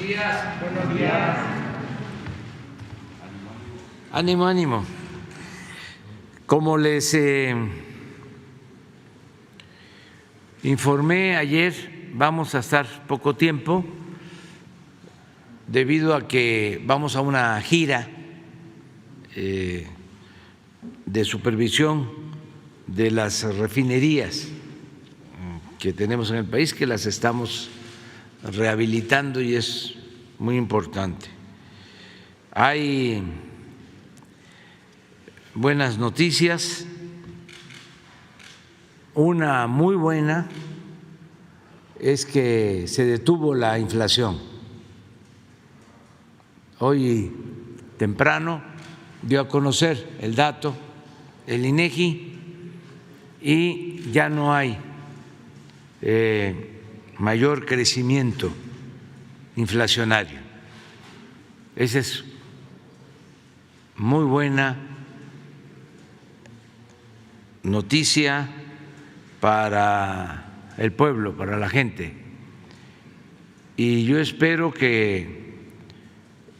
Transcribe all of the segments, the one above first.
días. Buenos días. Ánimo, ánimo. Como les informé ayer, vamos a estar poco tiempo debido a que vamos a una gira de supervisión de las refinerías que tenemos en el país, que las estamos rehabilitando y es muy importante. Hay buenas noticias. Una muy buena es que se detuvo la inflación. Hoy temprano dio a conocer el dato el INEGI y ya no hay mayor crecimiento inflacionario. Esa es muy buena noticia para el pueblo, para la gente. Y yo espero que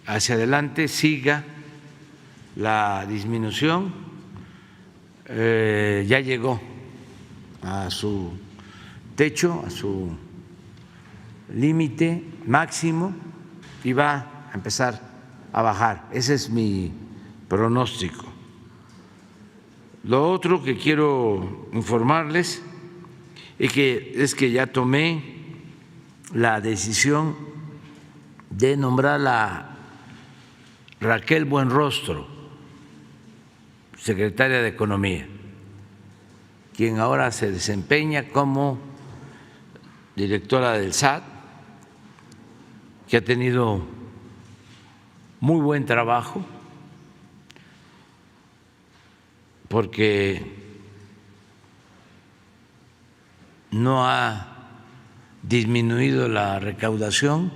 hacia adelante siga la disminución. Ya llegó a su techo, a su límite máximo y va a empezar a bajar. Ese es mi pronóstico. Lo otro que quiero informarles es que ya tomé la decisión de nombrar a Raquel Buenrostro, secretaria de Economía, quien ahora se desempeña como directora del SAT, que ha tenido muy buen trabajo, porque no ha disminuido la recaudación.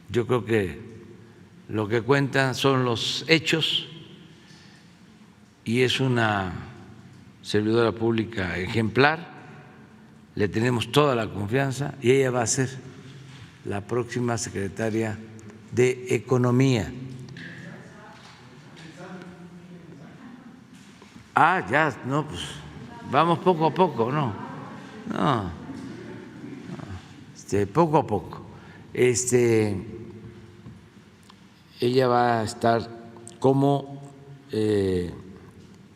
Yo creo que lo que cuentan son los hechos y es una servidora pública ejemplar. Le tenemos toda la confianza y ella va a ser la próxima secretaria de Economía. Ya, no, pues vamos poco a poco, poco a poco. Ella va a estar como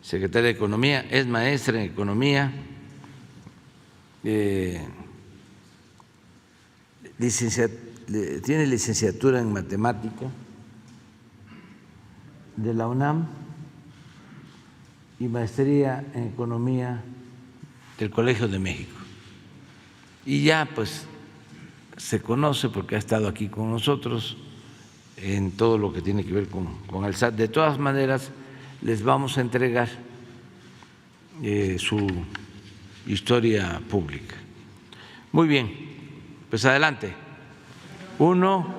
secretaria de Economía, es maestra en Economía, tiene licenciatura en Matemática de la UNAM y maestría en Economía del Colegio de México. Y ya pues se conoce porque ha estado aquí con nosotros en todo lo que tiene que ver con el SAT. De todas maneras, les vamos a entregar su historia pública. Muy bien, pues adelante. 1,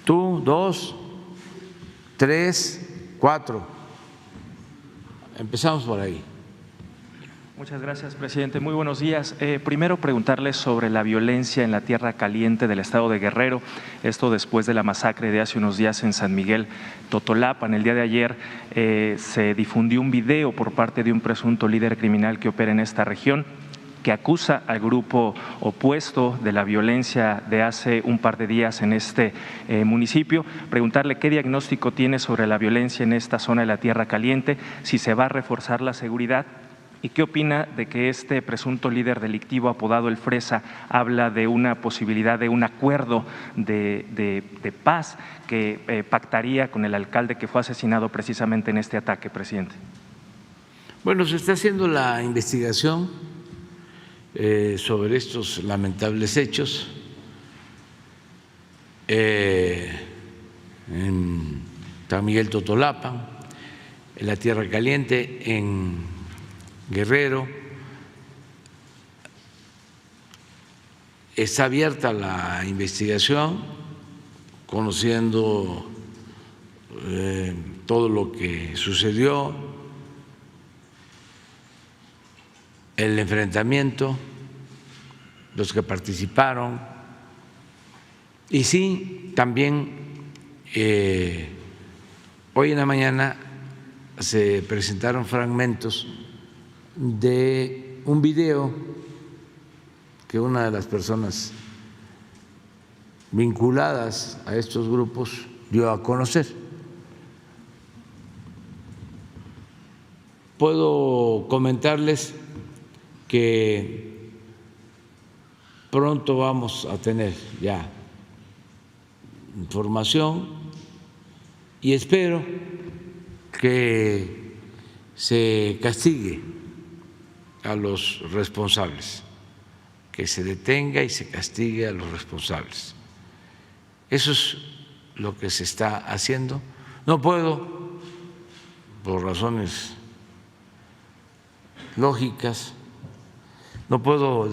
2, 3, 4. Empezamos por ahí. Muchas gracias, presidente. Muy buenos días. Primero, preguntarle sobre la violencia en la Tierra Caliente del estado de Guerrero, esto después de la masacre de hace unos días en San Miguel Totolapan. El día de ayer se difundió un video por parte de un presunto líder criminal que opera en esta región, que acusa al grupo opuesto de la violencia de hace un par de días en este municipio. Preguntarle qué diagnóstico tiene sobre la violencia en esta zona de la Tierra Caliente, si se va a reforzar la seguridad. ¿Y qué opina de que este presunto líder delictivo apodado El Fresa habla de una posibilidad de un acuerdo de paz que pactaría con el alcalde que fue asesinado precisamente en este ataque, presidente? Bueno, se está haciendo la investigación sobre estos lamentables hechos en San Miguel Totolapan, en la Tierra Caliente, en Guerrero. Está abierta la investigación, conociendo todo lo que sucedió, el enfrentamiento, los que participaron, Y sí, también hoy en la mañana se presentaron fragmentos de un video que una de las personas vinculadas a estos grupos dio a conocer. Puedo comentarles que pronto vamos a tener ya información y espero que se castigue a los responsables, que se detenga y se castigue a los responsables. Eso es lo que se está haciendo. No puedo, por razones lógicas, no puedo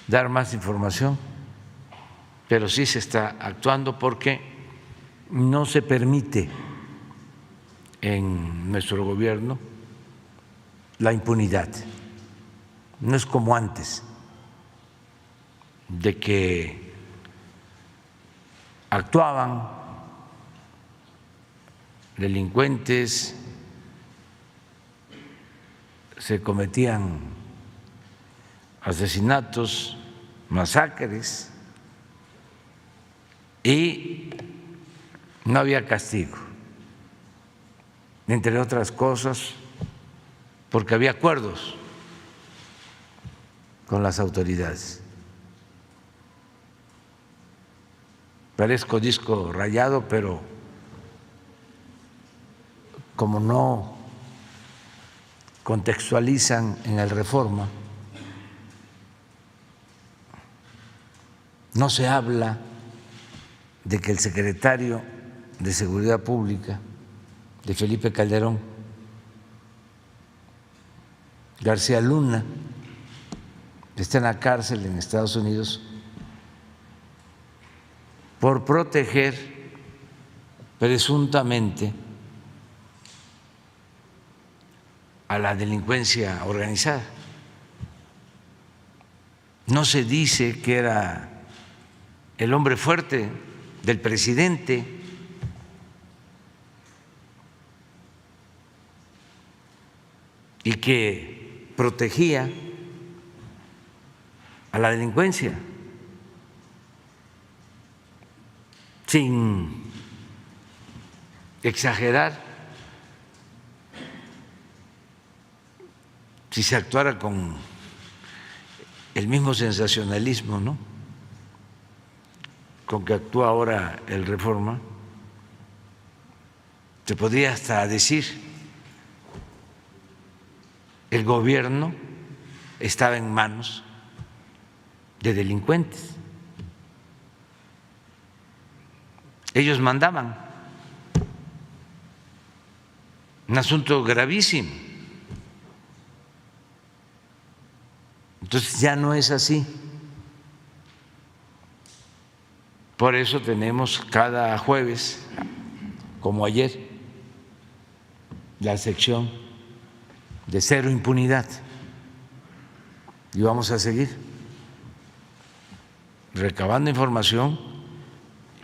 dar más información, pero sí se está actuando porque no se permite en nuestro gobierno la impunidad. No es como antes, de que actuaban delincuentes, se cometían asesinatos, masacres y no había castigo, entre otras cosas porque había acuerdos con las autoridades. Parezco disco rayado, pero como no contextualizan en el Reforma, no se habla de que el secretario de Seguridad Pública de Felipe Calderón, García Luna, está en la cárcel en Estados Unidos por proteger presuntamente a la delincuencia organizada. No se dice que era el hombre fuerte del presidente, y que protegía a la delincuencia sin exagerar. Si se actuara con el mismo sensacionalismo, ¿no?, con que actúa ahora el Reforma, se podría hasta decir el gobierno estaba en manos de delincuentes. Ellos mandaban. Un asunto gravísimo. Entonces ya no es así. Por eso tenemos cada jueves, como ayer, la sección de cero impunidad. Y vamos a seguir recabando información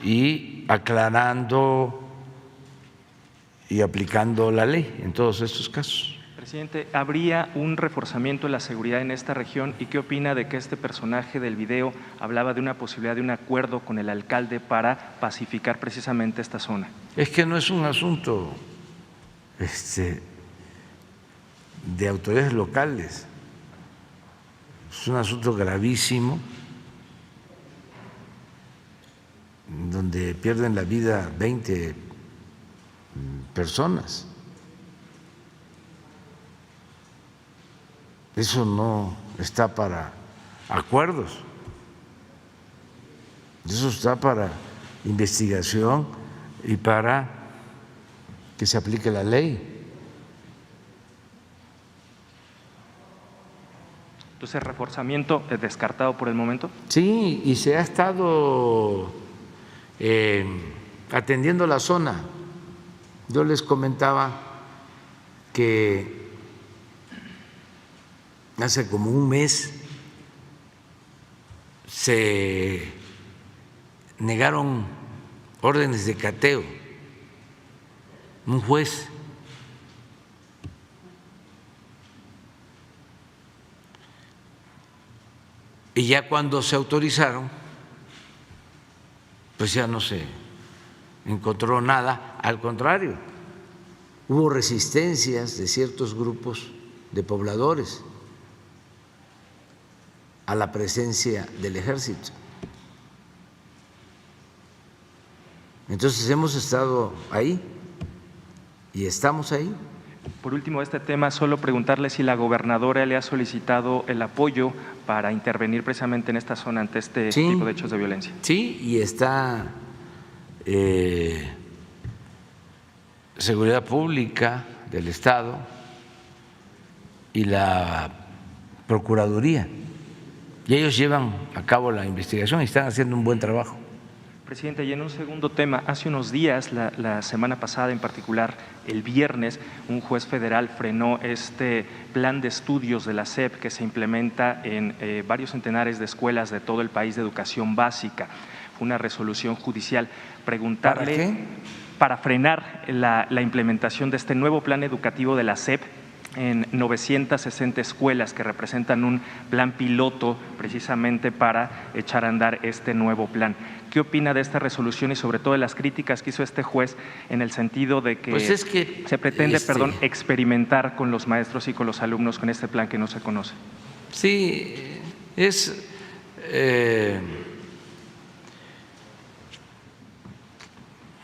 y aclarando y aplicando la ley en todos estos casos. Presidente, ¿habría un reforzamiento de la seguridad en esta región? ¿Y qué opina de que este personaje del video hablaba de una posibilidad de un acuerdo con el alcalde para pacificar precisamente esta zona? Es que no es un asunto de autoridades locales, es un asunto gravísimo donde pierden la vida 20 personas. Eso no está para acuerdos, eso está para investigación y para que se aplique la ley. Entonces, ¿reforzamiento descartado por el momento? Sí, y se ha estado atendiendo la zona. Yo les comentaba que hace como un mes se negaron órdenes de cateo, un juez. Y ya cuando se autorizaron, pues ya no se encontró nada, al contrario, hubo resistencias de ciertos grupos de pobladores a la presencia del ejército. Entonces hemos estado ahí y estamos ahí. Por último, este tema, solo preguntarle si la gobernadora le ha solicitado el apoyo para intervenir precisamente en esta zona ante este tipo de hechos de violencia. Sí, y está Seguridad Pública del Estado y la Procuraduría, y ellos llevan a cabo la investigación y están haciendo un buen trabajo. Presidente, y en un segundo tema, hace unos días, la semana pasada en particular, el viernes, un juez federal frenó este plan de estudios de la SEP que se implementa en varios centenares de escuelas de todo el país de educación básica. Fue una resolución judicial. Preguntarle… ¿Para qué? Para frenar la implementación de este nuevo plan educativo de la SEP en 960 escuelas que representan un plan piloto precisamente para echar a andar este nuevo plan. ¿Qué opina de esta resolución y sobre todo de las críticas que hizo este juez en el sentido de que, pues es que se pretende experimentar con los maestros y con los alumnos con este plan que no se conoce? Sí, es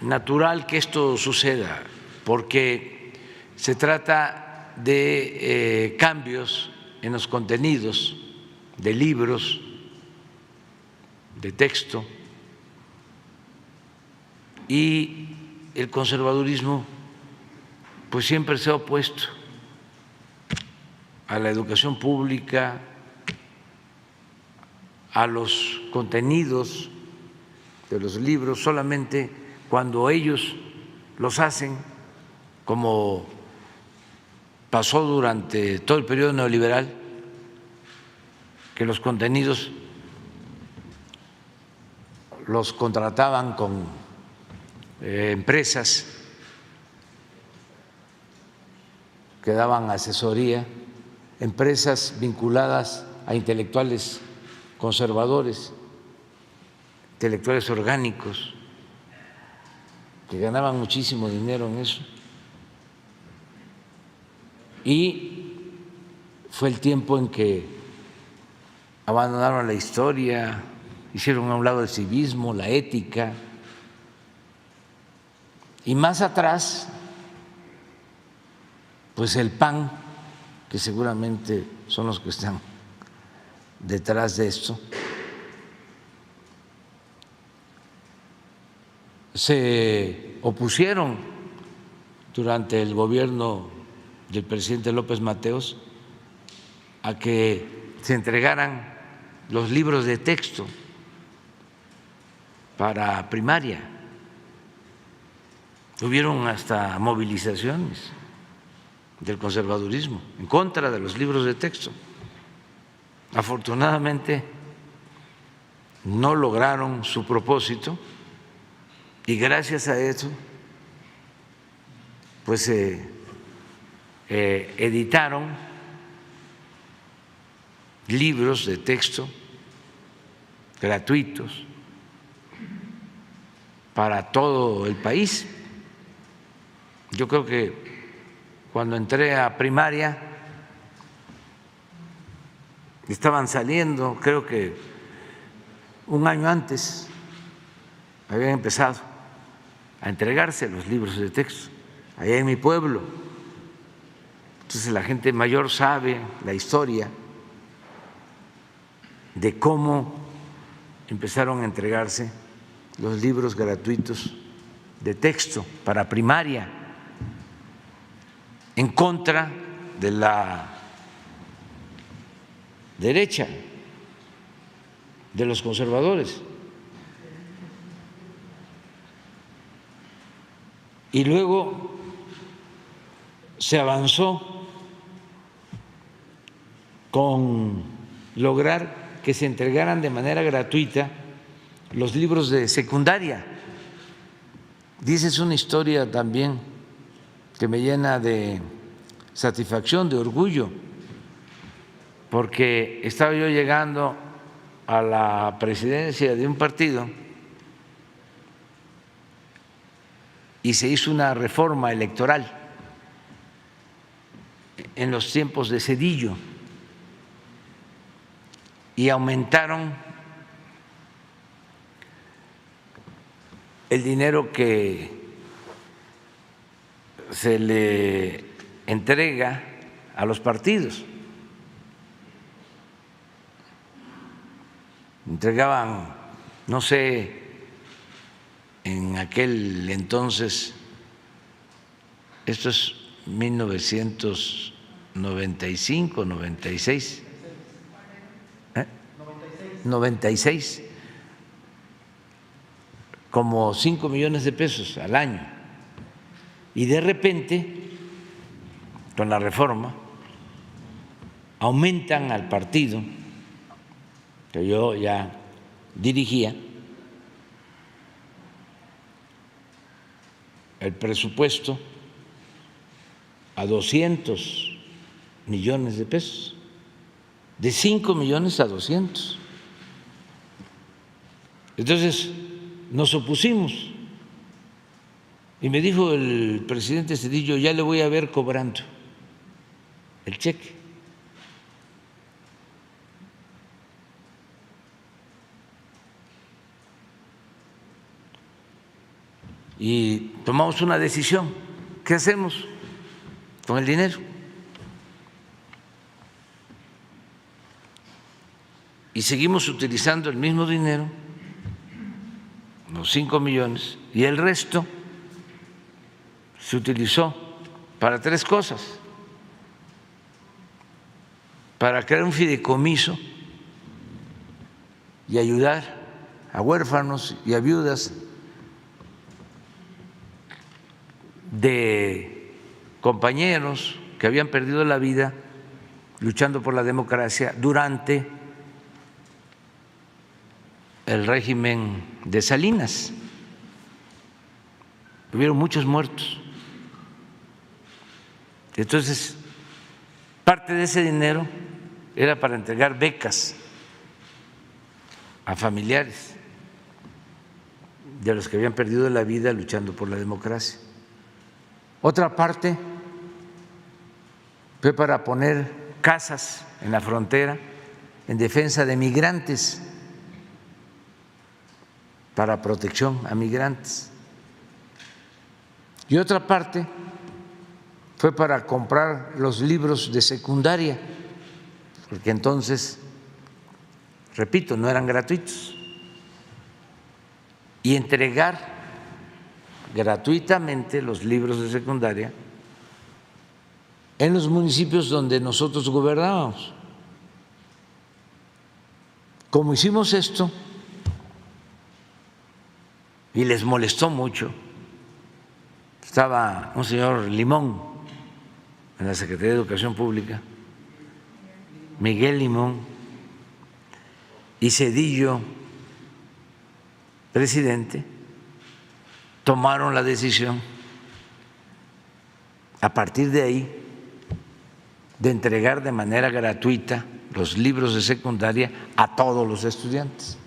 natural que esto suceda porque se trata de cambios en los contenidos de libros, de texto, y el conservadurismo pues siempre se ha opuesto a la educación pública, a los contenidos de los libros, solamente cuando ellos los hacen, como pasó durante todo el periodo neoliberal, que los contenidos los contrataban con empresas que daban asesoría, empresas vinculadas a intelectuales conservadores, intelectuales orgánicos, que ganaban muchísimo dinero en eso. Y fue el tiempo en que abandonaron la historia, hicieron a un lado el civismo, la ética. Y más atrás, pues el PAN, que seguramente son los que están detrás de esto, se opusieron durante el gobierno del presidente López Mateos a que se entregaran los libros de texto para primaria. Hubieron hasta movilizaciones del conservadurismo en contra de los libros de texto. Afortunadamente no lograron su propósito y gracias a eso pues se editaron libros de texto gratuitos para todo el país. Yo creo que cuando entré a primaria estaban saliendo, creo que un año antes habían empezado a entregarse los libros de texto allá en mi pueblo. Entonces la gente mayor sabe la historia de cómo empezaron a entregarse los libros gratuitos de texto para primaria en contra de la derecha, de los conservadores. Y luego se avanzó con lograr que se entregaran de manera gratuita los libros de secundaria. Dice, es una historia también que me llena de satisfacción, de orgullo, porque estaba yo llegando a la presidencia de un partido y se hizo una reforma electoral en los tiempos de Zedillo y aumentaron el dinero que se le entrega a los partidos. Entregaban, no sé, en aquel entonces, esto es 1995, 96, 96, como 5 millones de pesos al año. Y de repente, con la reforma, aumentan al partido que yo ya dirigía el presupuesto a 200 millones de pesos, de 5 millones a 200. Entonces nos opusimos y me dijo el presidente Zedillo, ya le voy a ver cobrando el cheque. Y tomamos una decisión. ¿Qué hacemos con el dinero? Y seguimos utilizando el mismo dinero, los 5 millones, y el resto se utilizó para 3 cosas: para crear un fideicomiso y ayudar a huérfanos y a viudas de compañeros que habían perdido la vida luchando por la democracia durante el régimen de Salinas. Hubieron muchos muertos. Entonces, parte de ese dinero era para entregar becas a familiares de los que habían perdido la vida luchando por la democracia. Otra parte fue para poner casas en la frontera en defensa de migrantes, para protección a migrantes. Y otra parte fue para comprar los libros de secundaria, porque entonces, repito, no eran gratuitos, y entregar gratuitamente los libros de secundaria en los municipios donde nosotros gobernábamos. Como hicimos esto y les molestó mucho, estaba un señor Limón en la Secretaría de Educación Pública, Miguel Limón, y Zedillo, presidente, tomaron la decisión a partir de ahí de entregar de manera gratuita los libros de secundaria a todos los estudiantes.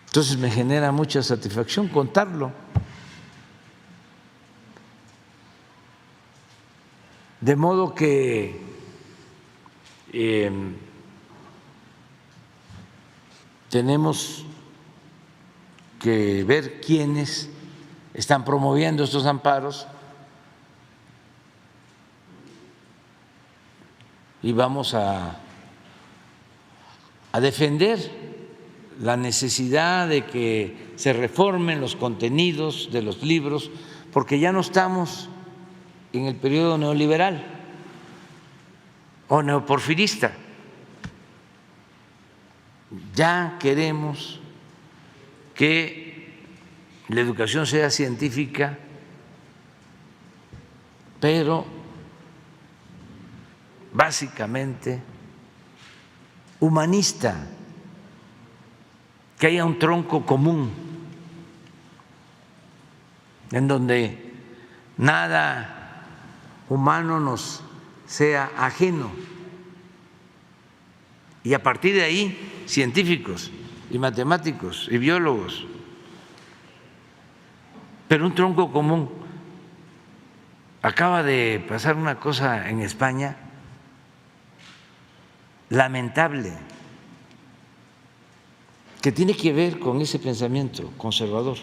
Entonces me genera mucha satisfacción contarlo. De modo que tenemos que ver quiénes están promoviendo estos amparos y vamos a defender la necesidad de que se reformen los contenidos de los libros, porque ya no estamos en el periodo neoliberal o neoporfirista. Ya queremos que la educación sea científica, pero básicamente humanista, que haya un tronco común en donde nada humano nos sea ajeno. Y a partir de ahí, científicos y matemáticos y biólogos, pero un tronco común. Acaba de pasar una cosa en España lamentable, que tiene que ver con ese pensamiento conservador.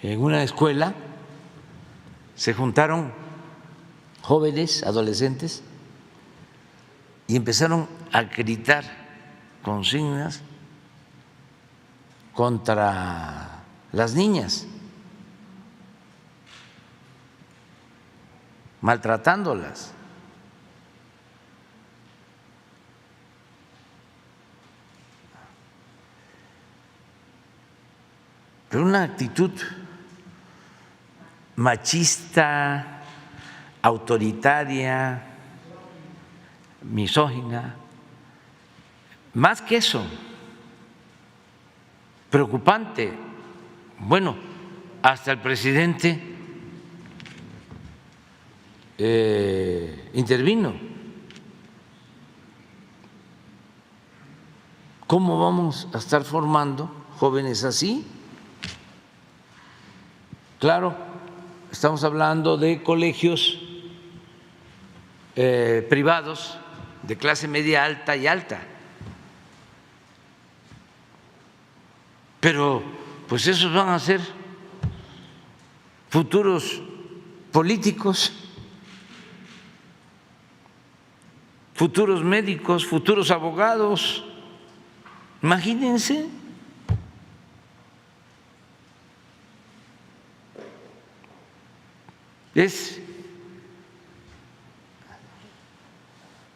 En una escuela se juntaron jóvenes, adolescentes, y empezaron a gritar consignas contra las niñas, maltratándolas. Pero una actitud machista, autoritaria, misógina, más que eso, preocupante. Bueno, hasta el presidente intervino. ¿Cómo vamos a estar formando jóvenes así? Claro, estamos hablando de colegios privados de clase media alta y alta, pero pues esos van a ser futuros políticos, futuros médicos, futuros abogados. Imagínense. Es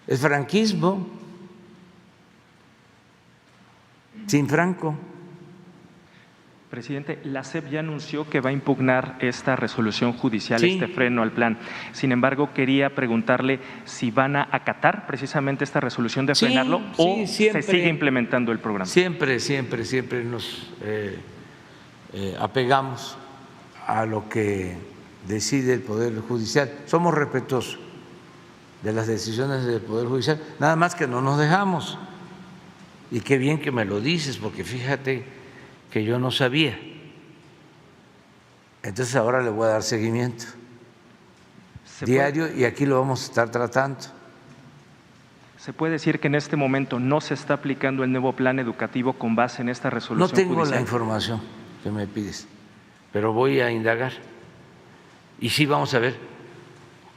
el franquismo sin Franco. Presidente, la SEP ya anunció que va a impugnar esta resolución judicial, Sí. este freno al plan. Sin embargo, quería preguntarle si van a acatar precisamente esta resolución de Sí, frenarlo sí, o siempre. se sigue implementando el programa. Siempre nos apegamos a lo que decide el Poder Judicial. Somos respetuosos de las decisiones del Poder Judicial, nada más que no nos dejamos. Y qué bien que me lo dices, porque fíjate que yo no sabía. Entonces ahora le voy a dar seguimiento diario y aquí lo vamos a estar tratando. ¿Se puede decir que en este momento no se está aplicando el nuevo plan educativo con base en esta resolución No tengo judicial? la información que me pides, pero voy a indagar. Y sí vamos a ver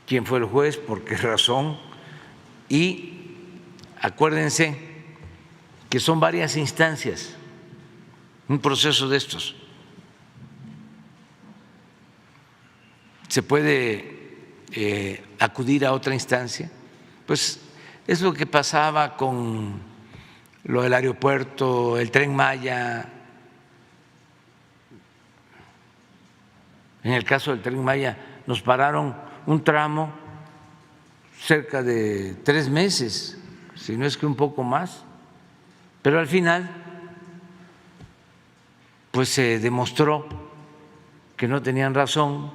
quién fue el juez, por qué razón. Y acuérdense que son varias instancias, un proceso de estos. Se puede acudir a otra instancia, pues es lo que pasaba con lo del aeropuerto, el Tren Maya. En el caso del Tren Maya nos pararon un tramo cerca de 3 meses, si no es que un poco más, pero al final pues se demostró que no tenían razón,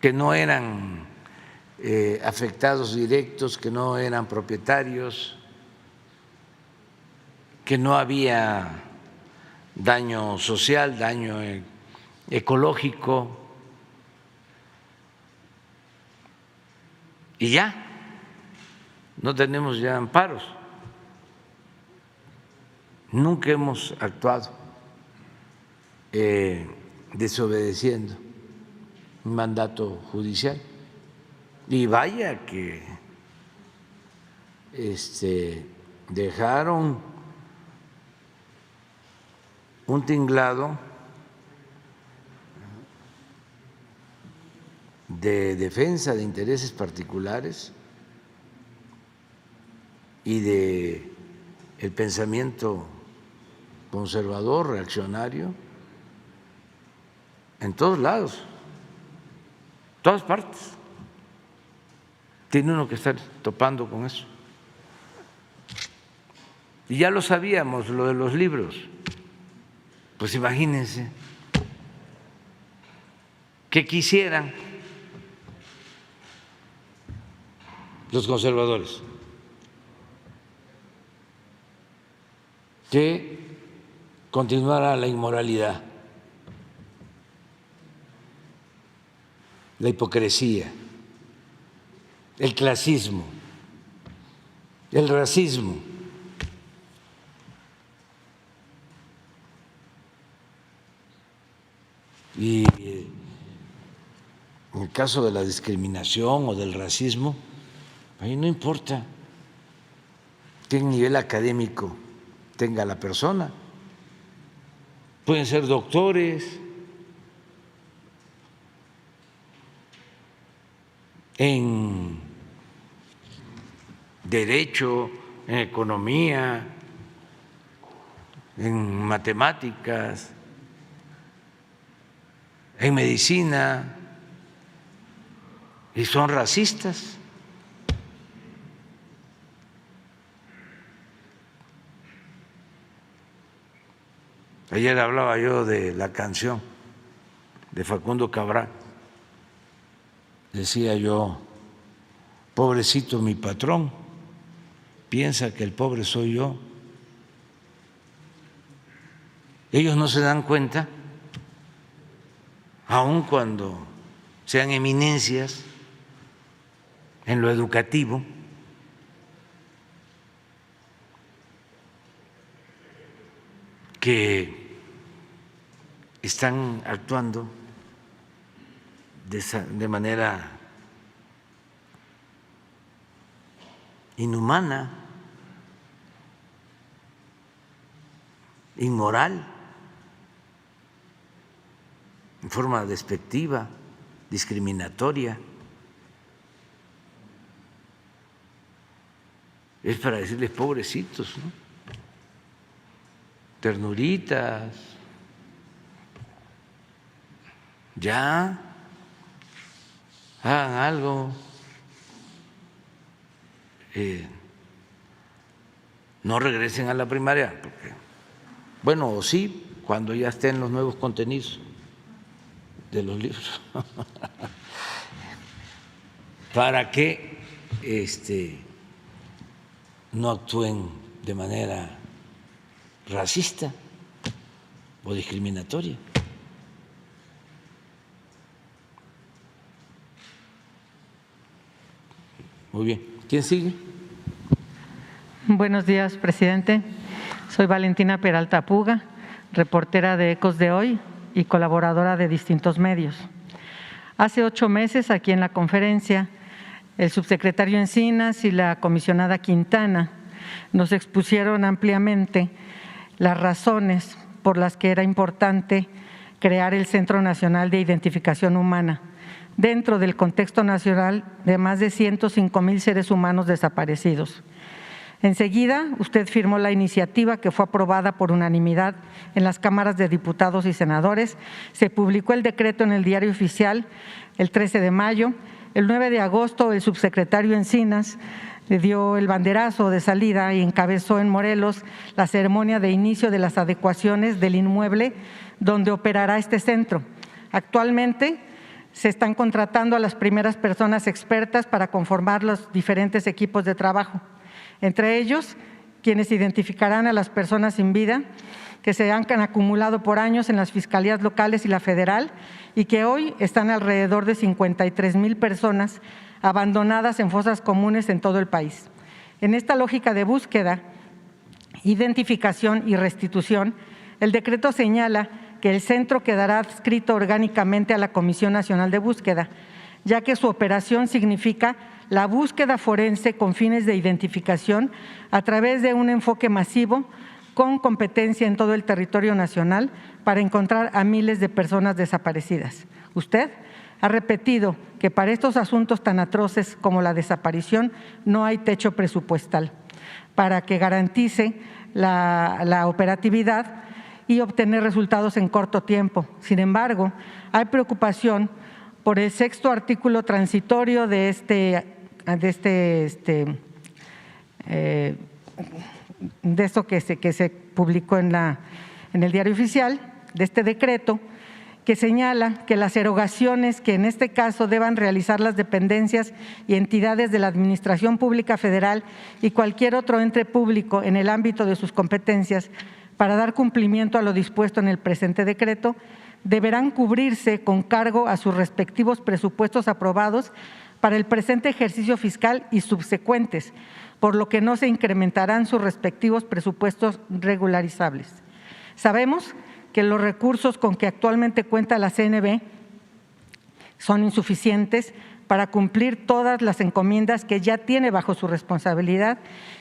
que no eran afectados directos, que no eran propietarios, que no había daño social, daño ecológico, y ya, no tenemos ya amparos. Nunca hemos actuado desobedeciendo un mandato judicial. Y vaya que dejaron un tinglado de defensa de intereses particulares y de el pensamiento conservador, reaccionario, en todos lados, todas partes. tiene uno que estar topando con eso. Y ya lo sabíamos, lo de los libros. Pues imagínense que quisieran los conservadores que continuara la inmoralidad, la hipocresía, el clasismo, el racismo. Y en el caso de la discriminación o del racismo, ahí no importa qué nivel académico tenga la persona. Pueden ser doctores en derecho, en economía, en matemáticas, en medicina, y son racistas. Ayer hablaba yo de la canción de Facundo Cabral. Decía yo, pobrecito mi patrón, piensa que el pobre soy yo. Ellos no se dan cuenta, aun cuando sean eminencias en lo educativo, que están actuando de manera inhumana, inmoral, en forma despectiva, discriminatoria. Es para decirles pobrecitos, ¿no? Ternuritas. Ya, hagan algo. No regresen a la primaria, porque, bueno, o sí, cuando ya estén los nuevos contenidos de los libros, para que no actúen de manera racista o discriminatoria. Muy bien. ¿Quién sigue? Buenos días, presidente. Soy Valentina Peralta Puga, reportera de Ecos de Hoy y colaboradora de distintos medios. Hace 8 meses, aquí en la conferencia, el subsecretario Encinas y la comisionada Quintana nos expusieron ampliamente las razones por las que era importante crear el Centro Nacional de Identificación Humana dentro del contexto nacional de más de 105,000 seres humanos desaparecidos. Enseguida, usted firmó la iniciativa que fue aprobada por unanimidad en las cámaras de diputados y senadores. Se publicó el decreto en el Diario Oficial el 13 de mayo. El 9 de agosto, el subsecretario Encinas le dio el banderazo de salida y encabezó en Morelos la ceremonia de inicio de las adecuaciones del inmueble donde operará este centro. Actualmente se están contratando a las primeras personas expertas para conformar los diferentes equipos de trabajo, entre ellos quienes identificarán a las personas sin vida que se han acumulado por años en las fiscalías locales y la federal y que hoy están alrededor de 53,000 personas abandonadas en fosas comunes en todo el país. En esta lógica de búsqueda, identificación y restitución, el decreto señala que el centro quedará adscrito orgánicamente a la Comisión Nacional de Búsqueda, ya que su operación significa la búsqueda forense con fines de identificación a través de un enfoque masivo con competencia en todo el territorio nacional para encontrar a miles de personas desaparecidas. Usted ha repetido que para estos asuntos tan atroces como la desaparición no hay techo presupuestal para que garantice la operatividad y obtener resultados en corto tiempo. Sin embargo, hay preocupación por el 6º artículo transitorio de este esto que se publicó en el Diario Oficial, de este decreto, que señala que las erogaciones que en este caso deban realizar las dependencias y entidades de la Administración Pública Federal y cualquier otro ente público en el ámbito de sus competencias para dar cumplimiento a lo dispuesto en el presente decreto, deberán cubrirse con cargo a sus respectivos presupuestos aprobados para el presente ejercicio fiscal y subsecuentes, por lo que no se incrementarán sus respectivos presupuestos regularizables. Sabemos que los recursos con que actualmente cuenta la CNB son insuficientes para cumplir todas las encomiendas que ya tiene bajo su responsabilidad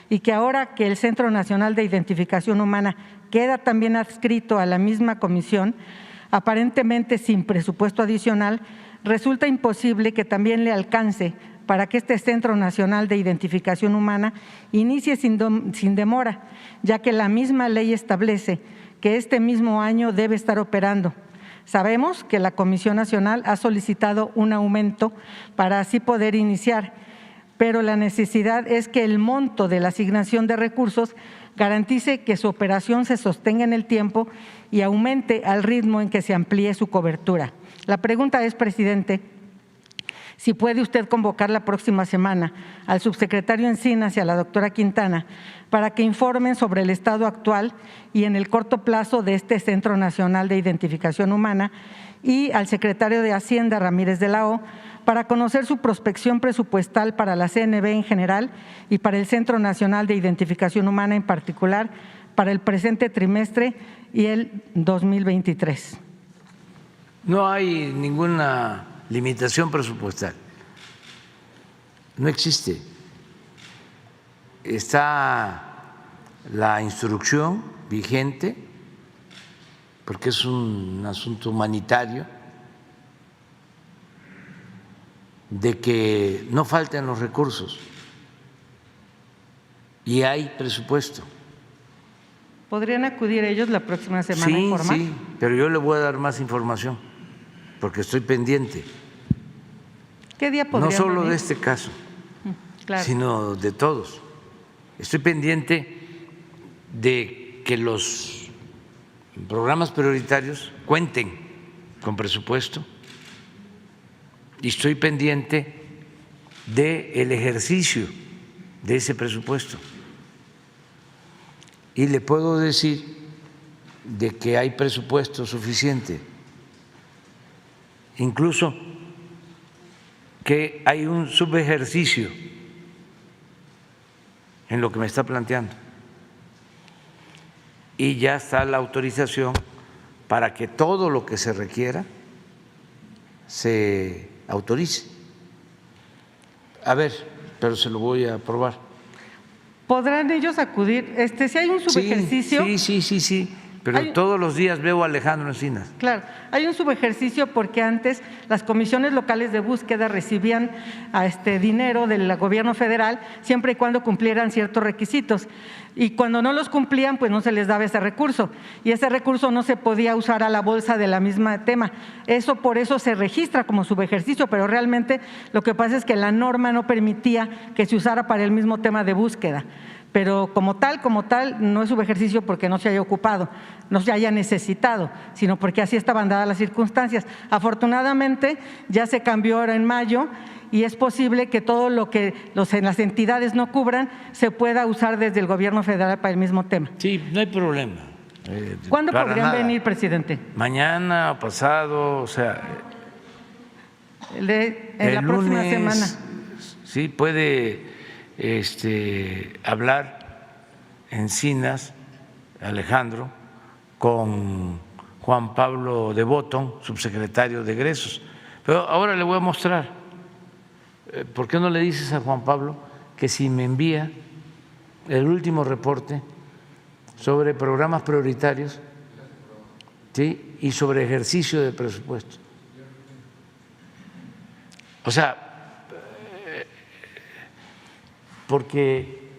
y que ahora que el Centro Nacional de Identificación Humana queda también adscrito a la misma comisión, aparentemente sin presupuesto adicional, resulta imposible que también le alcance para que este Centro Nacional de Identificación Humana inicie sin demora, ya que la misma ley establece que este mismo año debe estar operando. Sabemos que la Comisión Nacional ha solicitado un aumento para así poder iniciar, pero la necesidad es que el monto de la asignación de recursos garantice que su operación se sostenga en el tiempo y aumente al ritmo en que se amplíe su cobertura. La pregunta es, presidente, si puede usted convocar la próxima semana al subsecretario Encinas y a la doctora Quintana para que informen sobre el estado actual y en el corto plazo de este Centro Nacional de Identificación Humana, y al secretario de Hacienda, Ramírez de la O, para conocer su prospección presupuestal para la CNB en general y para el Centro Nacional de Identificación Humana en particular para el presente trimestre y el 2023. No hay ninguna limitación presupuestal, no existe. Está la instrucción vigente, porque es un asunto humanitario, de que no falten los recursos y hay presupuesto. ¿Podrían acudir ellos la próxima semana a informar? Sí, pero yo le voy a dar más información porque estoy pendiente. ¿Qué día podrían No solo venir? de este caso, Claro. sino de todos. Estoy pendiente de que los programas prioritarios cuenten con presupuesto y estoy pendiente del ejercicio de ese presupuesto. Y le puedo decir de que hay presupuesto suficiente, incluso que hay un subejercicio en lo que me está planteando. Y ya está la autorización para que todo lo que se requiera se autorice. A ver, pero se lo voy a aprobar. ¿Podrán ellos acudir? Si hay un subejercicio… Sí, pero todos los días veo a Alejandro Encinas. Claro, hay un subejercicio porque antes las comisiones locales de búsqueda recibían dinero del gobierno federal siempre y cuando cumplieran ciertos requisitos, y cuando no los cumplían pues no se les daba ese recurso, y ese recurso no se podía usar a la bolsa de la misma tema. Por eso se registra como subejercicio, pero realmente lo que pasa es que la norma no permitía que se usara para el mismo tema de búsqueda. Pero como tal, no es subejercicio porque no se haya ocupado, no se haya necesitado, sino porque así estaban dadas las circunstancias. Afortunadamente ya se cambió ahora en mayo y es posible que todo lo que las entidades no cubran se pueda usar desde el gobierno federal para el mismo tema. Sí, no hay problema. ¿Cuándo podrían venir, presidente? Mañana o pasado, o sea… En la próxima semana. Sí, puede hablar Encinas, Alejandro, con Juan Pablo de Botton, subsecretario de Egresos. Pero ahora le voy a mostrar. ¿Por qué no le dices a Juan Pablo que si me envía el último reporte sobre programas prioritarios, ¿sí?, y sobre ejercicio de presupuesto? O sea, porque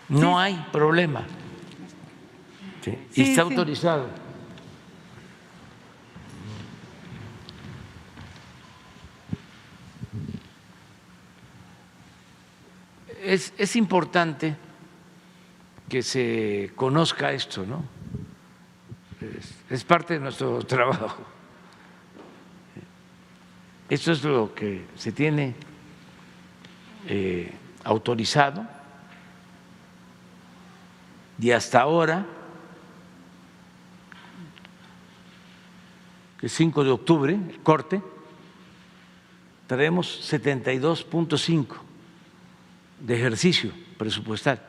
no hay problema, ¿sí? Y está autorizado. es importante que se conozca esto, ¿no? Es parte de nuestro trabajo. Esto es lo que se tiene autorizado y hasta ahora, el 5 de octubre, el corte, traemos 72.5 de ejercicio presupuestal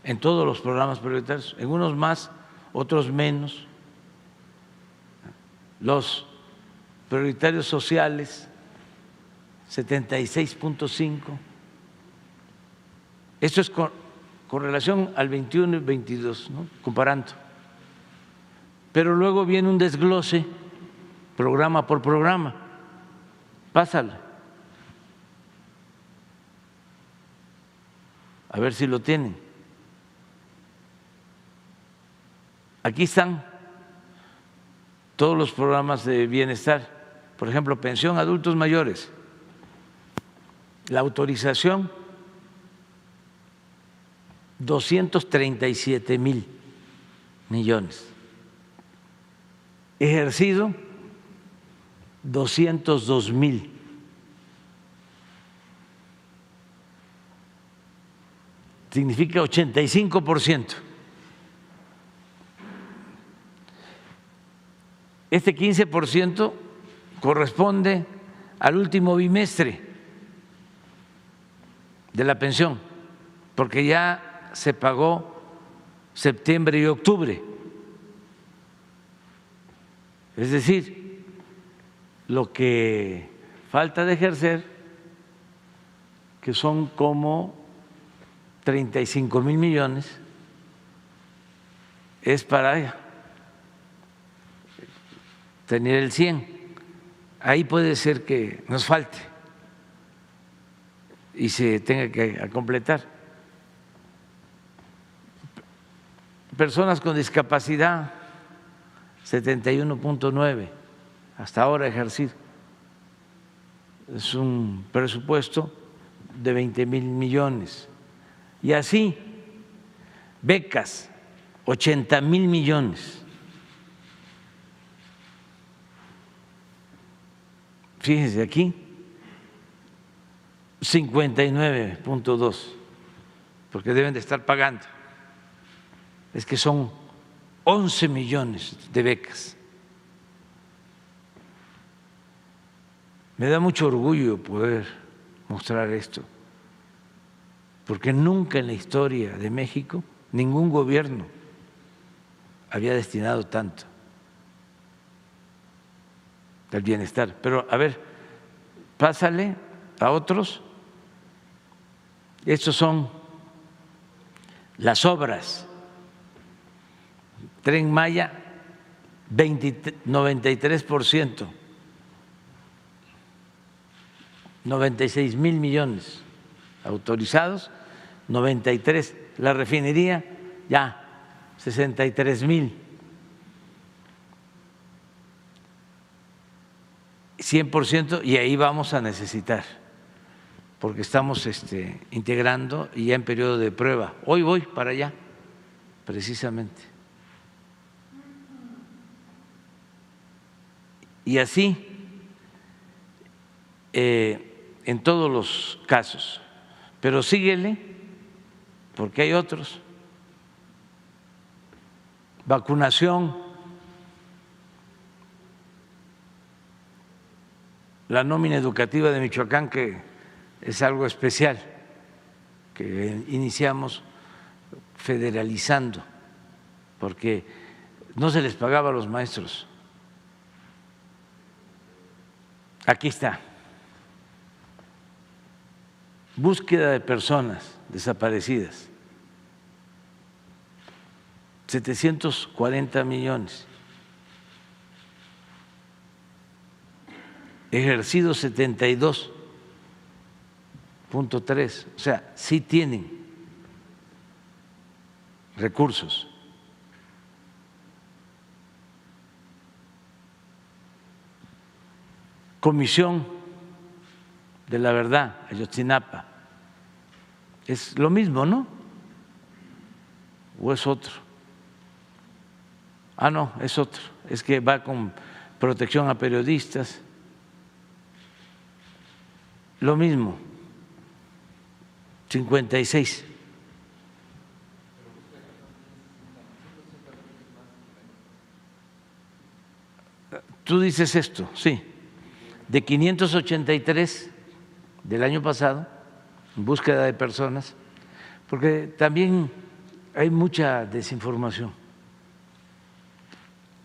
en todos los programas prioritarios, en unos más, otros menos. Los prioritarios sociales, 76.5. Esto es con relación al 21 y 22, ¿no? Comparando. Pero luego viene un desglose, programa por programa. Pásalo. A ver si lo tienen. Aquí están todos los programas de bienestar. Por ejemplo, pensión a adultos mayores. La autorización, 237,000 millones. Ejercido, 202,000. Significa 85%. Este 15% corresponde al último bimestre de la pensión, porque ya se pagó septiembre y octubre. Es decir, lo que falta de ejercer, que son como 35,000 millones, es para tener el 100. Ahí puede ser que nos falte y se tenga que completar. Personas con discapacidad, 71.9 hasta ahora ejercido. Es un presupuesto de 20,000 millones. Y así, becas, 80,000 millones. Fíjense aquí, 59.2, porque deben de estar pagando. Es que son 11 millones de becas. Me da mucho orgullo poder mostrar esto, porque nunca en la historia de México ningún gobierno había destinado tanto al bienestar. Pero a ver, pásale a otros. Estos son las obras. Tren Maya, 93%, 96,000 millones autorizados, 93. La refinería, ya, 63,000. 100%, y ahí vamos a necesitar, porque estamos integrando y ya en periodo de prueba. Hoy voy para allá, precisamente. Y así, en todos los casos. Pero síguele, porque hay otros. Vacunación. La nómina educativa de Michoacán, que es algo especial, que iniciamos federalizando, porque no se les pagaba a los maestros. Aquí está. Búsqueda de personas desaparecidas, 740 millones. Ejercido 72.3, o sea, sí tienen recursos. Comisión de la Verdad, Ayotzinapa, Es lo mismo, ¿no? ¿O es otro? Ah, no, es otro. Es que va con protección a periodistas. Lo mismo. 56. Tú dices esto, sí, de 583 del año pasado, en búsqueda de personas, porque también hay mucha desinformación,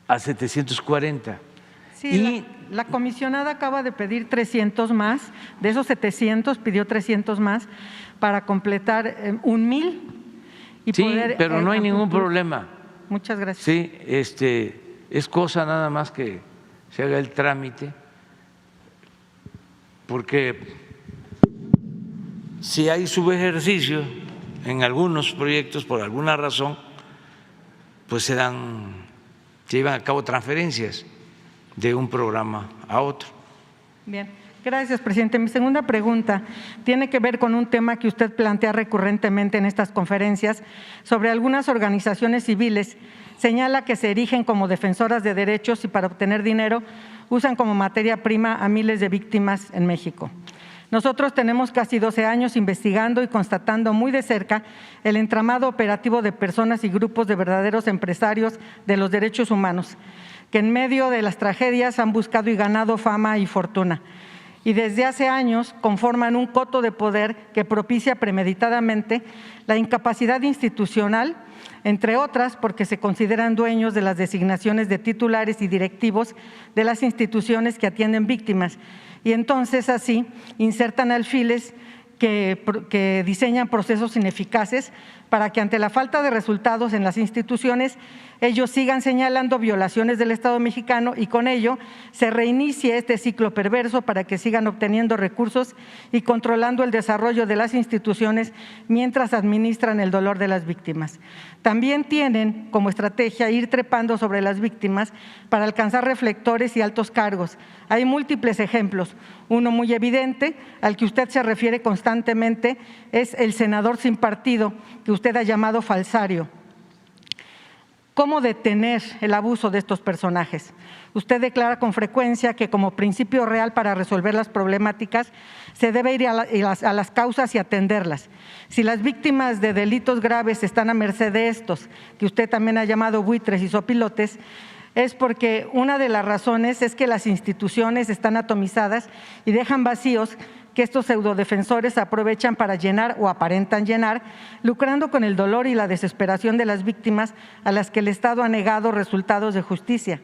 a 740. Sí, Y la comisionada acaba de pedir 300 más, de esos 700 pidió 300 más para completar 1,000 y sí, poder… pero no hay ningún concluir. problema. Muchas gracias. Sí, es cosa nada más que se haga el trámite, porque si hay subejercicio en algunos proyectos por alguna razón, pues se llevan a cabo transferencias de un programa a otro. Bien, gracias, presidente. Mi segunda pregunta tiene que ver con un tema que usted plantea recurrentemente en estas conferencias sobre algunas organizaciones civiles. Señala que se erigen como defensoras de derechos y para obtener dinero usan como materia prima a miles de víctimas en México. Nosotros tenemos casi 12 años investigando y constatando muy de cerca el entramado operativo de personas y grupos de verdaderos empresarios de los derechos humanos, que en medio de las tragedias han buscado y ganado fama y fortuna. Y desde hace años conforman un coto de poder que propicia premeditadamente la incapacidad institucional, entre otras porque se consideran dueños de las designaciones de titulares y directivos de las instituciones que atienden víctimas. Y entonces así insertan alfiles que diseñan procesos ineficaces para que ante la falta de resultados en las instituciones ellos sigan señalando violaciones del Estado mexicano y con ello se reinicie este ciclo perverso para que sigan obteniendo recursos y controlando el desarrollo de las instituciones mientras administran el dolor de las víctimas. También tienen como estrategia ir trepando sobre las víctimas para alcanzar reflectores y altos cargos. Hay múltiples ejemplos. Uno muy evidente, al que usted se refiere constantemente, es el senador sin partido, que usted ha llamado falsario. ¿Cómo detener el abuso de estos personajes? Usted declara con frecuencia que como principio real para resolver las problemáticas se debe ir a las causas y atenderlas. Si las víctimas de delitos graves están a merced de estos, que usted también ha llamado buitres y sopilotes, es porque una de las razones es que las instituciones están atomizadas y dejan vacíos que estos pseudodefensores aprovechan para llenar o aparentan llenar, lucrando con el dolor y la desesperación de las víctimas a las que el Estado ha negado resultados de justicia.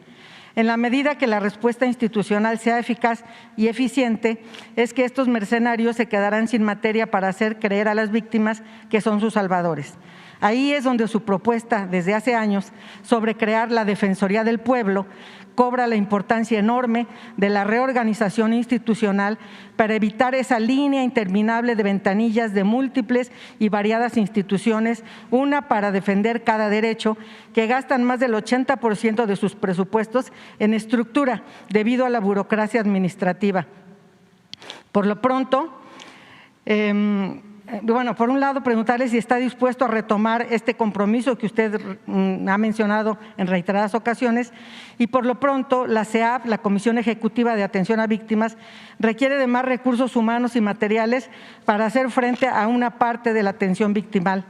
En la medida que la respuesta institucional sea eficaz y eficiente, es que estos mercenarios se quedarán sin materia para hacer creer a las víctimas que son sus salvadores. Ahí es donde su propuesta desde hace años sobre crear la Defensoría del Pueblo cobra la importancia enorme de la reorganización institucional para evitar esa línea interminable de ventanillas de múltiples y variadas instituciones, una para defender cada derecho, que gastan más del 80% de sus presupuestos en estructura debido a la burocracia administrativa. Por lo pronto, por un lado, preguntarle si está dispuesto a retomar este compromiso que usted ha mencionado en reiteradas ocasiones y por lo pronto la CEAV, la Comisión Ejecutiva de Atención a Víctimas, requiere de más recursos humanos y materiales para hacer frente a una parte de la atención victimal.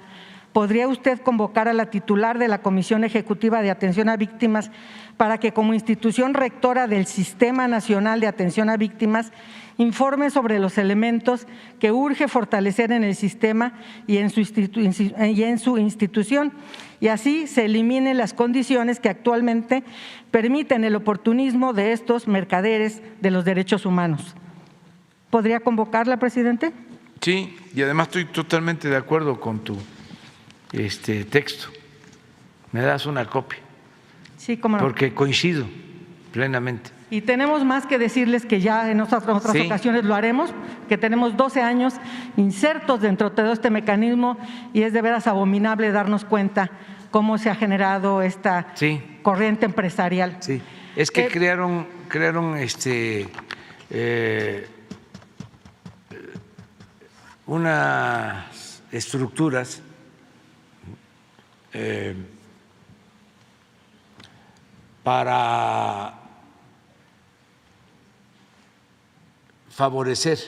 ¿Podría usted convocar a la titular de la Comisión Ejecutiva de Atención a Víctimas para que como institución rectora del Sistema Nacional de Atención a Víctimas informe sobre los elementos que urge fortalecer en el sistema y en su institución, y así se eliminen las condiciones que actualmente permiten el oportunismo de estos mercaderes de los derechos humanos? ¿Podría convocarla, presidente? Sí, y además estoy totalmente de acuerdo con tu texto. ¿Me das una copia? Sí, cómo no. Porque coincido plenamente. Y tenemos más que decirles que ya en otras ocasiones lo haremos, que tenemos 12 años insertos dentro de todo este mecanismo y es de veras abominable darnos cuenta cómo se ha generado esta corriente empresarial. Sí, es que crearon unas estructuras para favorecer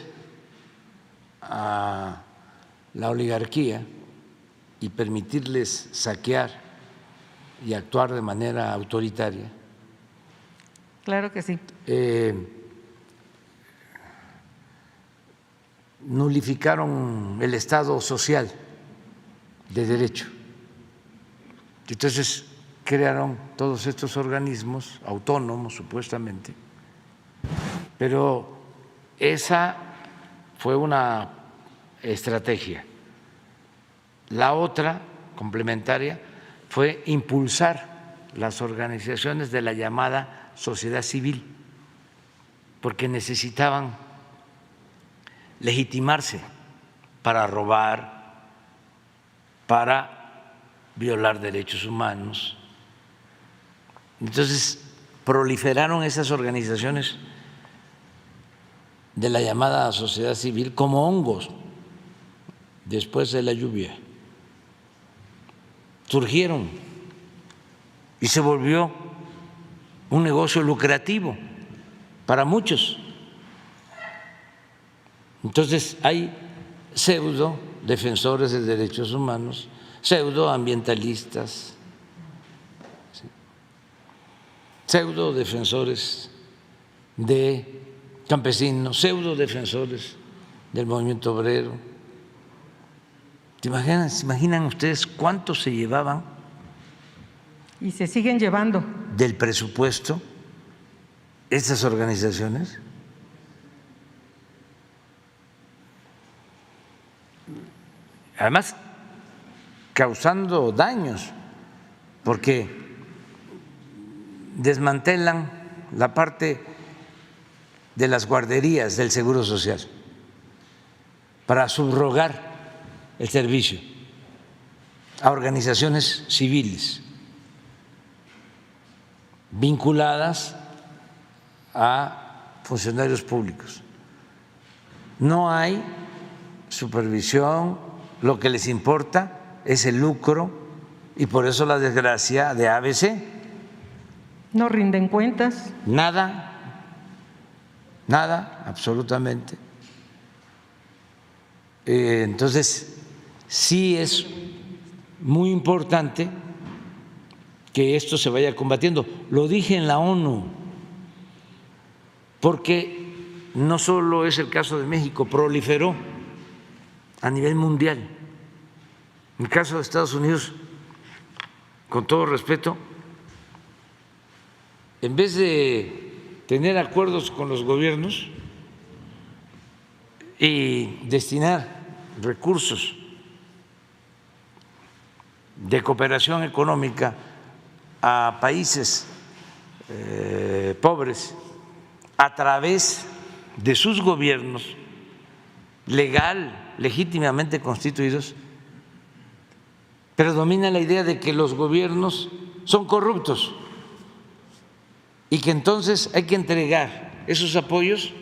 a la oligarquía y permitirles saquear y actuar de manera autoritaria. Claro que sí. Nulificaron el Estado social de derecho. Entonces crearon todos estos organismos autónomos, supuestamente, pero esa fue una estrategia. La otra, complementaria, fue impulsar las organizaciones de la llamada sociedad civil, porque necesitaban legitimarse para robar, para violar derechos humanos. Entonces proliferaron esas organizaciones de la llamada sociedad civil como hongos después de la lluvia. Surgieron y se volvió un negocio lucrativo para muchos. Entonces hay pseudo defensores de derechos humanos, pseudo ambientalistas, pseudo defensores de campesinos, pseudo defensores del movimiento obrero. ¿Se imaginan ustedes cuánto se llevaban? Y se siguen llevando. Del presupuesto estas organizaciones. Además, causando daños, porque desmantelan la parte de las guarderías del Seguro Social para subrogar el servicio a organizaciones civiles vinculadas a funcionarios públicos. No hay supervisión, lo que les importa es el lucro y por eso la desgracia de ABC. No rinden cuentas. Nada, nada, absolutamente. Entonces, sí es muy importante que esto se vaya combatiendo. Lo dije en la ONU, porque no solo es el caso de México, proliferó a nivel mundial. En el caso de Estados Unidos, con todo respeto, en vez de tener acuerdos con los gobiernos y destinar recursos de cooperación económica a países pobres a través de sus gobiernos legítimamente constituidos, predomina la idea de que los gobiernos son corruptos y que entonces hay que entregar esos apoyos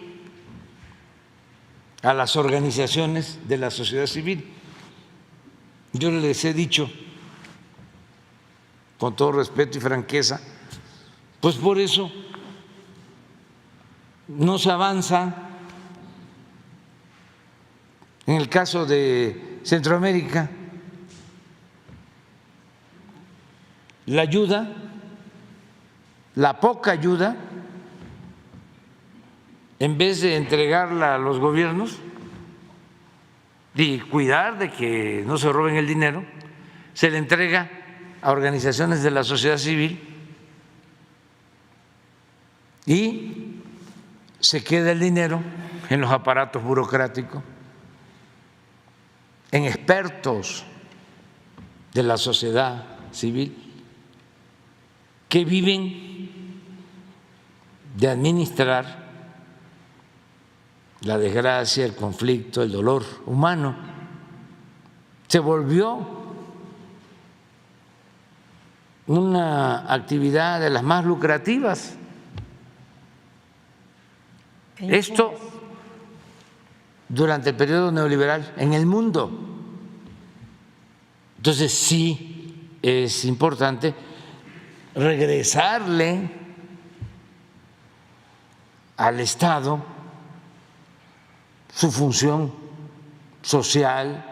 a las organizaciones de la sociedad civil. Yo les he dicho, con todo respeto y franqueza, pues por eso no se avanza. En el caso de Centroamérica, la ayuda, la poca ayuda, en vez de entregarla a los gobiernos y cuidar de que no se roben el dinero, se le entrega a organizaciones de la sociedad civil y se queda el dinero en los aparatos burocráticos, en expertos de la sociedad civil que viven de administrar la desgracia, el conflicto, el dolor humano. Se volvió una actividad de las más lucrativas. Esto durante el periodo neoliberal en el mundo. Entonces sí es importante regresarle al Estado su función social,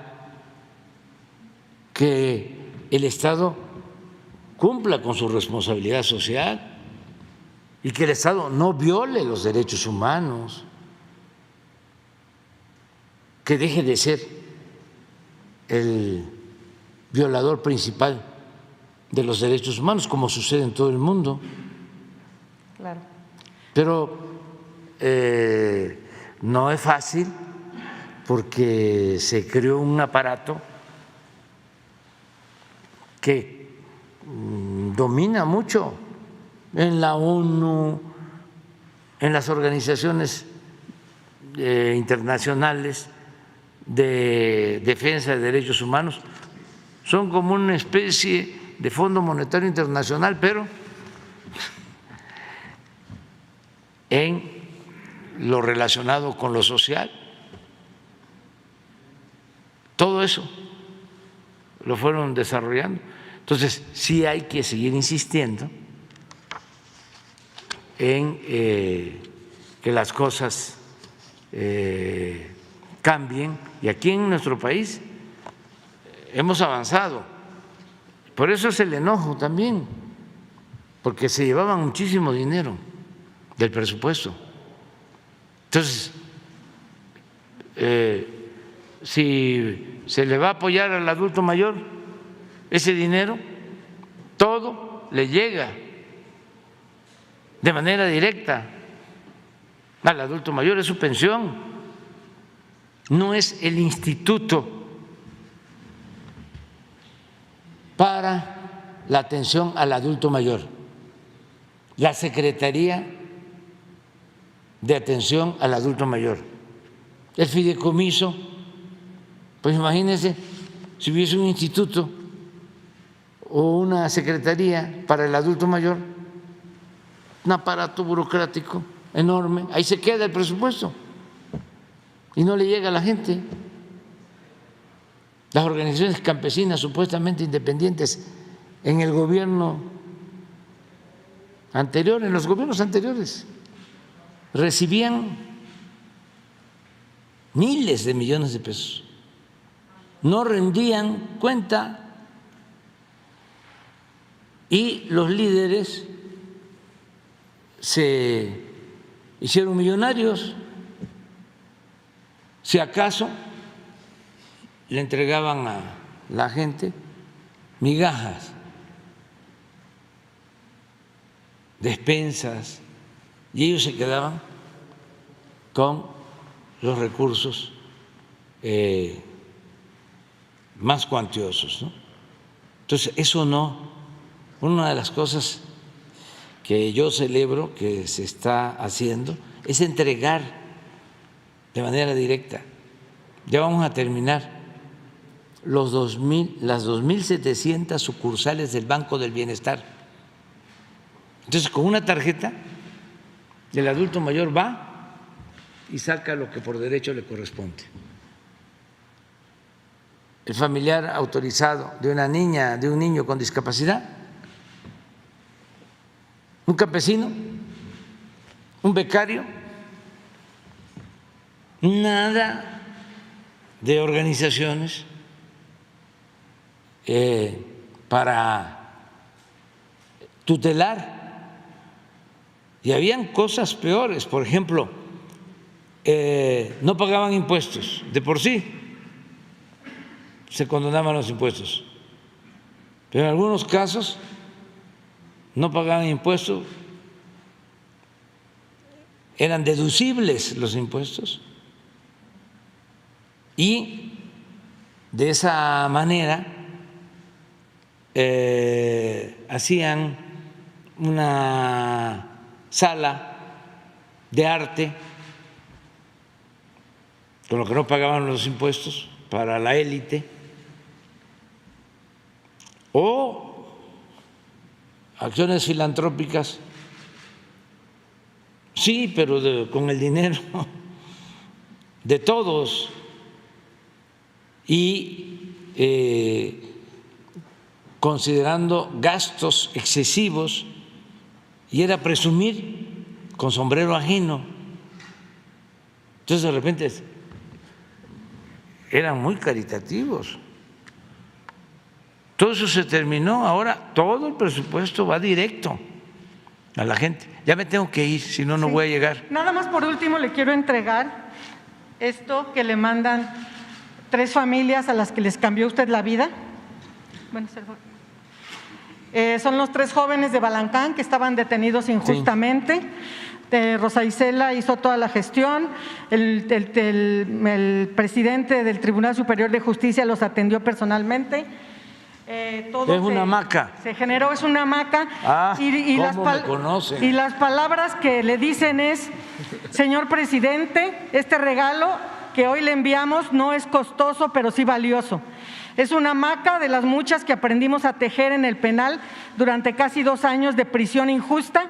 que el Estado cumpla con su responsabilidad social y que el Estado no viole los derechos humanos, que deje de ser el violador principal de los derechos humanos, como sucede en todo el mundo. Claro. Pero no es fácil porque se creó un aparato que domina mucho en la ONU, en las organizaciones internacionales de defensa de derechos humanos. Son como una especie de Fondo Monetario Internacional, pero en lo relacionado con lo social. Todo eso lo fueron desarrollando. Entonces, sí hay que seguir insistiendo en que las cosas cambien, y aquí en nuestro país hemos avanzado. Por eso es el enojo también, porque se llevaban muchísimo dinero del presupuesto. Entonces, si se le va a apoyar al adulto mayor, ese dinero todo le llega de manera directa al adulto mayor, es su pensión, no es el instituto para la atención al adulto mayor, la Secretaría de Atención al Adulto Mayor, el fideicomiso. Pues imagínense si hubiese un instituto o una secretaría para el adulto mayor, un aparato burocrático enorme, ahí se queda el presupuesto y no le llega a la gente. Las organizaciones campesinas supuestamente independientes en el gobierno anterior, en los gobiernos anteriores, recibían miles de millones de pesos, no rendían cuenta y los líderes se hicieron millonarios. Si acaso le entregaban a la gente migajas, despensas, y ellos se quedaban con los recursos más cuantiosos, ¿no? Entonces, eso no. Una de las cosas que yo celebro que se está haciendo es entregar de manera directa. Ya vamos a terminar las 2.700 sucursales del Banco del Bienestar. Entonces, con una tarjeta, el adulto mayor va y saca lo que por derecho le corresponde. El familiar autorizado de una niña, de un niño con discapacidad, un campesino, un becario, nada de organizaciones para tutelar. Y habían cosas peores, por ejemplo, no pagaban impuestos, de por sí se condonaban los impuestos, pero en algunos casos no pagaban impuestos, eran deducibles los impuestos y de esa manera hacían una sala de arte con lo que no pagaban los impuestos para la élite, o acciones filantrópicas, sí, pero con el dinero de todos, y considerando gastos excesivos y era presumir con sombrero ajeno. Entonces de repente eran muy caritativos. Todo eso se terminó, ahora todo el presupuesto va directo a la gente. Ya me tengo que ir, si no, no voy a llegar. Nada más por último le quiero entregar esto que le mandan 3 familias a las que les cambió usted la vida. Bueno, son los 3 jóvenes de Balancán que estaban detenidos injustamente. Sí. Rosa Isela hizo toda la gestión, el presidente del Tribunal Superior de Justicia los atendió personalmente. Todo es una hamaca. Se generó, es una hamaca. Y ¿cómo me conocen? Y las palabras que le dicen es: señor presidente, este regalo que hoy le enviamos no es costoso, pero sí valioso. Es una hamaca de las muchas que aprendimos a tejer en el penal durante casi 2 años de prisión injusta.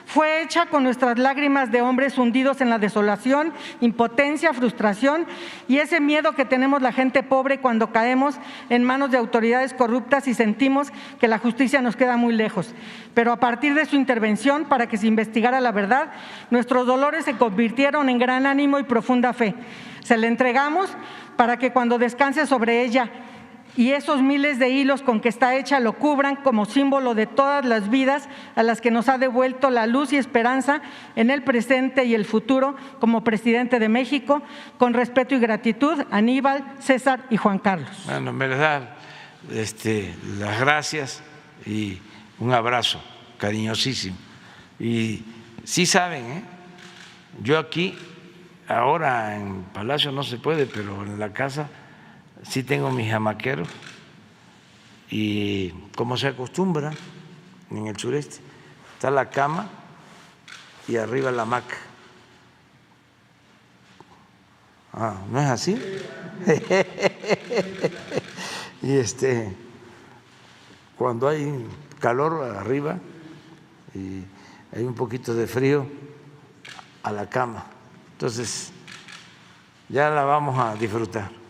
Fue hecha con nuestras lágrimas de hombres hundidos en la desolación, impotencia, frustración y ese miedo que tenemos la gente pobre cuando caemos en manos de autoridades corruptas y sentimos que la justicia nos queda muy lejos. Pero a partir de su intervención para que se investigara la verdad, nuestros dolores se convirtieron en gran ánimo y profunda fe. Se la entregamos para que cuando descanse sobre ella y esos miles de hilos con que está hecha lo cubran como símbolo de todas las vidas a las que nos ha devuelto la luz y esperanza en el presente y el futuro como presidente de México, con respeto y gratitud, Aníbal, César y Juan Carlos. Bueno, me les da las gracias y un abrazo cariñosísimo. Y sí saben, yo aquí, ahora en Palacio no se puede, pero en la casa sí tengo mis hamaqueros y como se acostumbra en el sureste, está la cama y arriba la hamaca. ¿No es así? Y cuando hay calor arriba y hay un poquito de frío, a la cama. Entonces ya la vamos a disfrutar.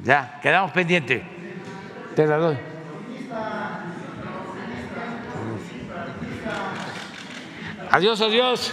Ya, quedamos pendientes. Te la doy. Adiós, adiós.